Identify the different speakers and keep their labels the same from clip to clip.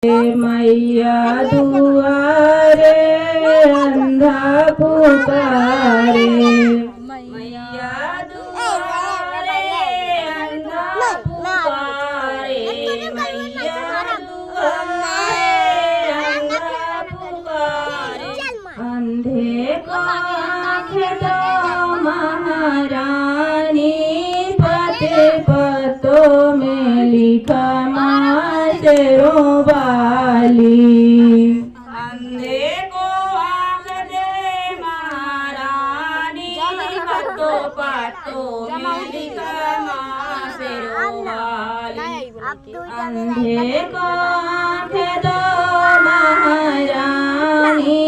Speaker 1: मैया दुआरे अंधा पुकारे, मैया दुआरे अंधा पुकारे, मैया दुआरे अंधा पुकारे। अंधे को आँखें दो महारानी, पते पतों में लिखा शेरों वाली। अंधे को आँख दे महारानी, पत्तों पत्तों में लिखा माँ शेरों वाली। अंधे को आँख दो महारानी,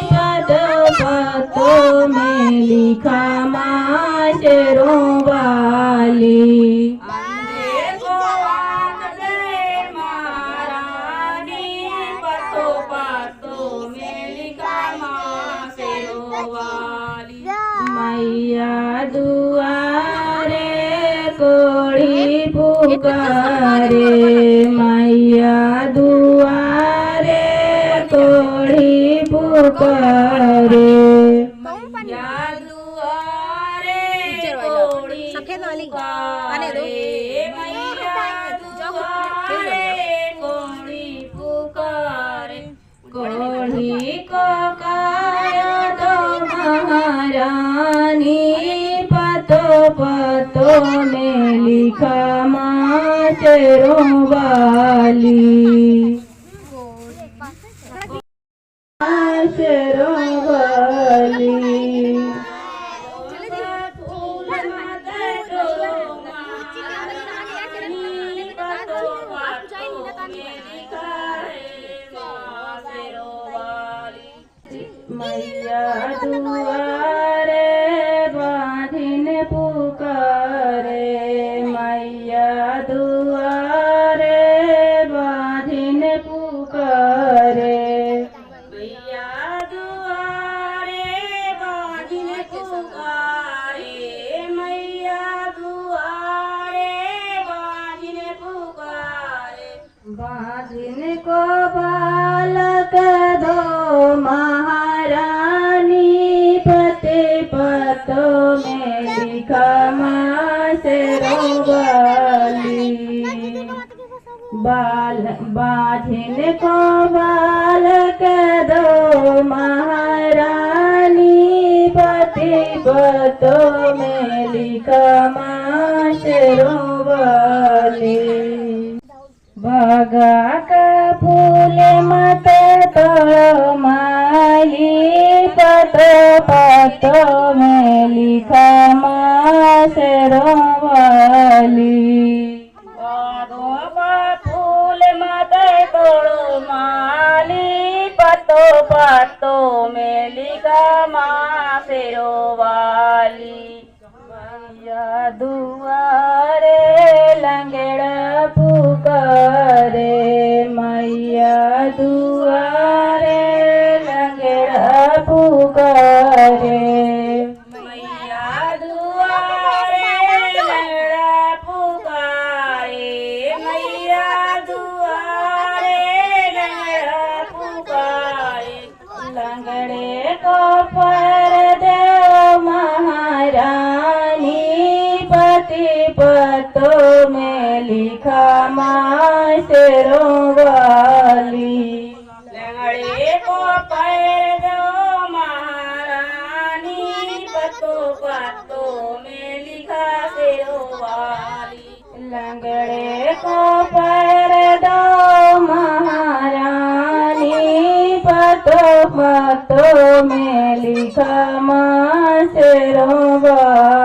Speaker 1: पत्तों पत्तों में लिखा माँ शेरों वाली। मैया दुआरे कोड़ी पुकारे, मैया दुआरे कोड़ी पुकारे, मैया दुआरे कोड़ी पुकारे, मैया दुआरे कोड़ी पुकारे। कोड़ी को काया दो महारानी, पतों पतों में लिखा माँ शेरों वाली। शेरों वाली। मैया दुआरे बाँधिन पुकारे, मैया दुआरे बाँधिन पुकारे, मैया दुआरे बाँधिन पुकारे, मैया दुआरे बाँधिन पुकारे। बाँधिन को बालक दो महारानी, पते पतों में लिखा माँ शेरों वाली। बाँधिन को बालक दो महारानी, पते पतों में लिखा माँ शेरों वाली। बागा का फूल मत तोड़ो माली, पतों पतों में लिखा माँ शेरों वाली। बागों का फूल मत तोड़ो माली, पतों पतों में लिखा माँ शेरों वाली। मैया दुआरे लंगड़ा पुकारे, मैया दुआरे लंगड़ा पुकारे, मैया दुआरे लंगड़ा पुकारे, मैया दुआरे लंगड़ा पुकारे। लंगड़े को पर दो महारानी, पति पतों में लिखा माँ शेरों वाली। लंगड़े को पैर दो महारानी, पतों पतों में लिखा शेरों वाली। लंगड़े को पैर दो महारानी, पतों पतों में लिखा माँ शेरों वाली।